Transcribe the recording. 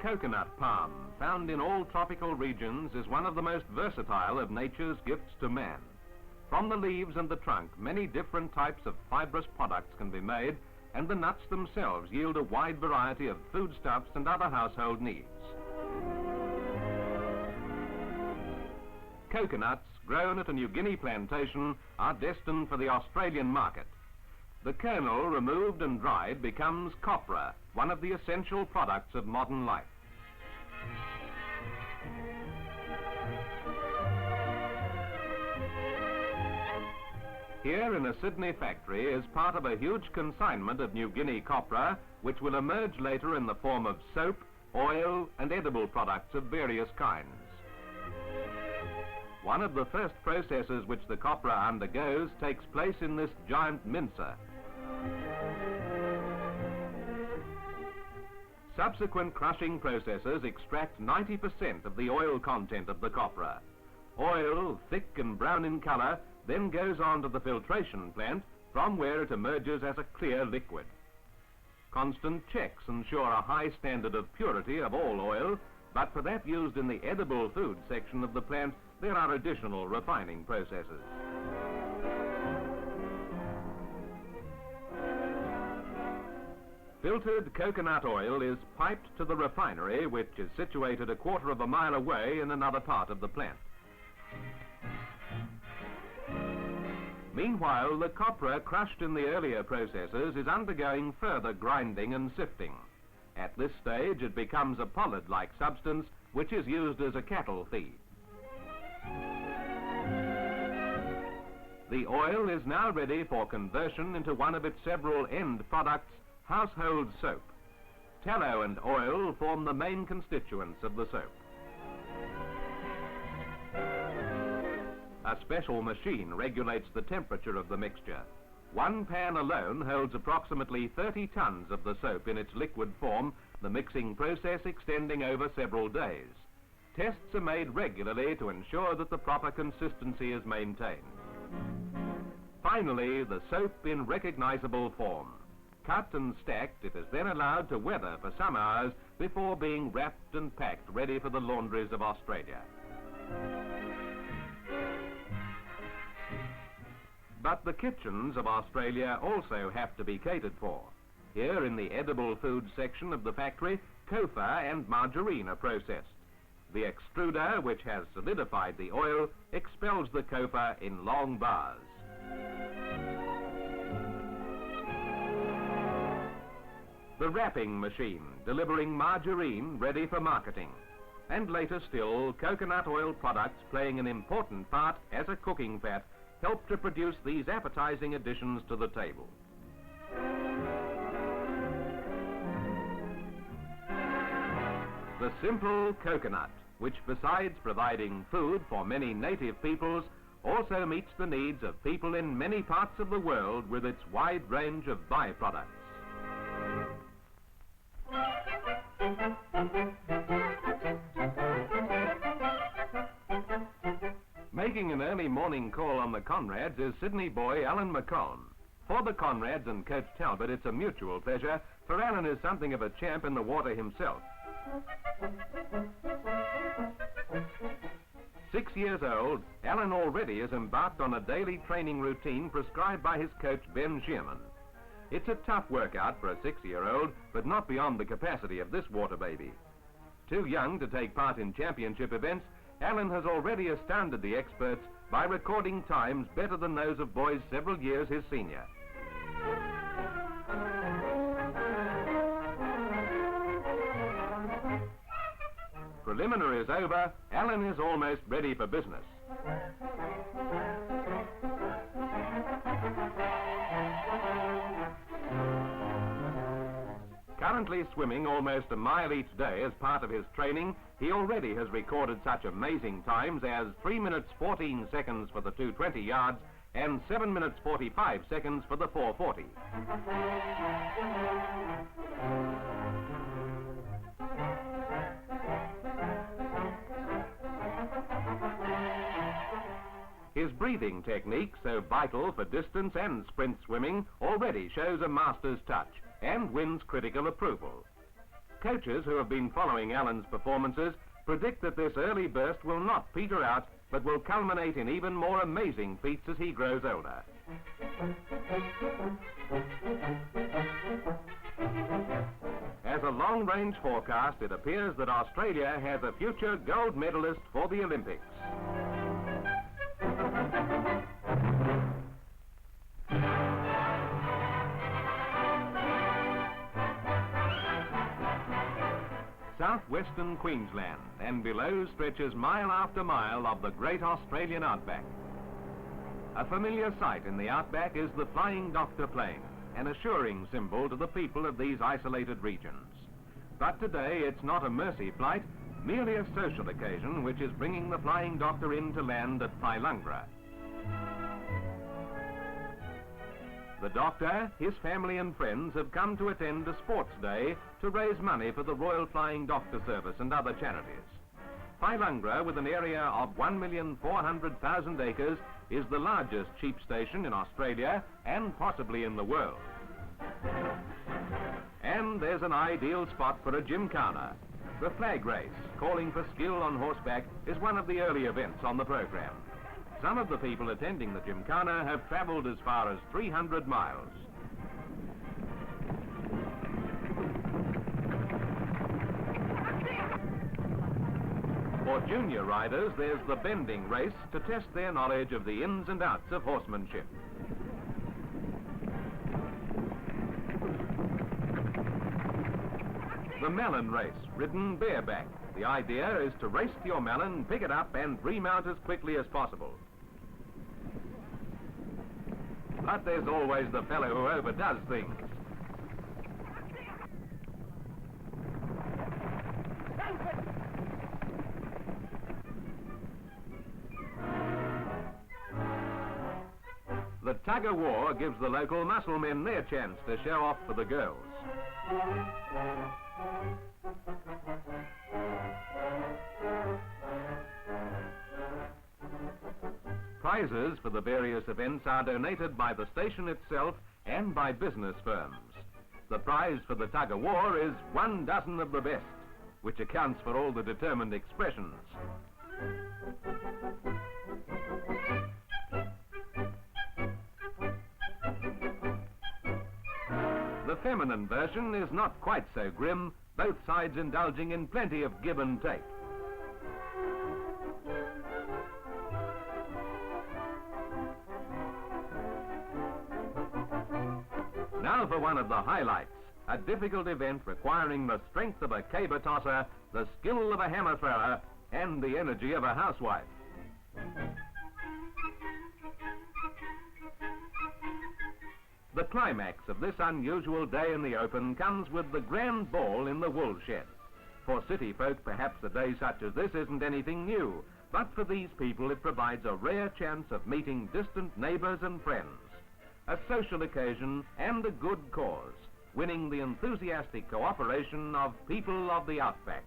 coconut palm, found in all tropical regions, is one of the most versatile of nature's gifts to man. From the leaves and the trunk, many different types of fibrous products can be made, and the nuts themselves yield a wide variety of foodstuffs and other household needs. Coconuts, grown at a New Guinea plantation, are destined for the Australian market. The kernel, removed and dried, becomes copra, one of the essential products of modern life. Here in a Sydney factory is part of a huge consignment of New Guinea copra, which will emerge later in the form of soap, oil, and edible products of various kinds. One of the first processes which the copra undergoes takes place in this giant mincer. Subsequent crushing processes extract 90% of the oil content of the copra. Oil, thick and brown in color, then goes on to the filtration plant, from where it emerges as a clear liquid. Constant checks ensure a high standard of purity of all oil, but for that used in the edible food section of the plant, there are additional refining processes. Filtered coconut oil is piped to the refinery, which is situated a quarter of a mile away in another part of the plant. Meanwhile, the copra crushed in the earlier processes is undergoing further grinding and sifting. At this stage, it becomes a pollard-like substance, which is used as a cattle feed. The oil is now ready for conversion into one of its several end products, household soap. Tallow and oil form the main constituents of the soap. A special machine regulates the temperature of the mixture. One pan alone holds approximately 30 tons of the soap in its liquid form, the mixing process extending over several days. Tests are made regularly to ensure that the proper consistency is maintained. Finally, the soap in recognizable form. Cut and stacked, it is then allowed to weather for some hours before being wrapped and packed ready for the laundries of Australia. But the kitchens of Australia also have to be catered for. Here in the edible food section of the factory, cofa and margarine are processed. The extruder, which has solidified the oil, expels the cofa in long bars. The wrapping machine, delivering margarine ready for marketing. And later still, coconut oil products playing an important part as a cooking fat help to produce these appetizing additions to the table. The simple coconut, which besides providing food for many native peoples, also meets the needs of people in many parts of the world with its wide range of byproducts. Making an early morning call on the Conrads is Sydney boy Alan McCone. For the Conrads and Coach Talbot, it's a mutual pleasure, for Alan is something of a champ in the water himself. 6 years old, Alan already has embarked on a daily training routine prescribed by his coach Ben Shearman. It's a tough workout for a 6-year-old, but not beyond the capacity of this water baby. Too young to take part in championship events, Alan has already astounded the experts by recording times better than those of boys several years his senior. Preliminaries over, Alan is almost ready for business. Currently swimming almost a mile each day as part of his training, he already has recorded such amazing times as 3 minutes 14 seconds for the 220 yards and 7 minutes 45 seconds for the 440. His breathing technique, so vital for distance and sprint swimming, already shows a master's touch and wins critical approval. Coaches who have been following Alan's performances predict that this early burst will not peter out, but will culminate in even more amazing feats as he grows older. As a long-range forecast, it appears that Australia has a future gold medalist for the Olympics. Southwestern Queensland, and below stretches mile after mile of the great Australian Outback. A familiar sight in the Outback is the Flying Doctor plane, an assuring symbol to the people of these isolated regions. But today it's not a mercy flight, merely a social occasion which is bringing the Flying Doctor in to land at Pailungra. The Doctor, his family and friends have come to attend a sports day to raise money for the Royal Flying Doctor Service and other charities. Pailungra, with an area of 1,400,000 acres, is the largest sheep station in Australia and possibly in the world. And there's an ideal spot for a gymkhana. The flag race, calling for skill on horseback, is one of the early events on the program. Some of the people attending the gymkhana have traveled as far as 300 miles. For junior riders, there's the bending race to test their knowledge of the ins and outs of horsemanship. The melon race, ridden bareback. The idea is to race to your melon, pick it up and remount as quickly as possible. But there's always the fellow who overdoes things. The tug-of-war gives the local muscle men their chance to show off for the girls. Prizes for the various events are donated by the station itself and by business firms. The prize for the tug-of-war is 1 dozen of the best, which accounts for all the determined expressions. The feminine version is not quite so grim, both sides indulging in plenty of give and take. Now for one of the highlights, a difficult event requiring the strength of a caber tosser, the skill of a hammer thrower, and the energy of a housewife. The climax of this unusual day in the open comes with the grand ball in the wool shed. For city folk, perhaps a day such as this isn't anything new, but for these people it provides a rare chance of meeting distant neighbors and friends. A social occasion and a good cause, winning the enthusiastic cooperation of people of the Outback.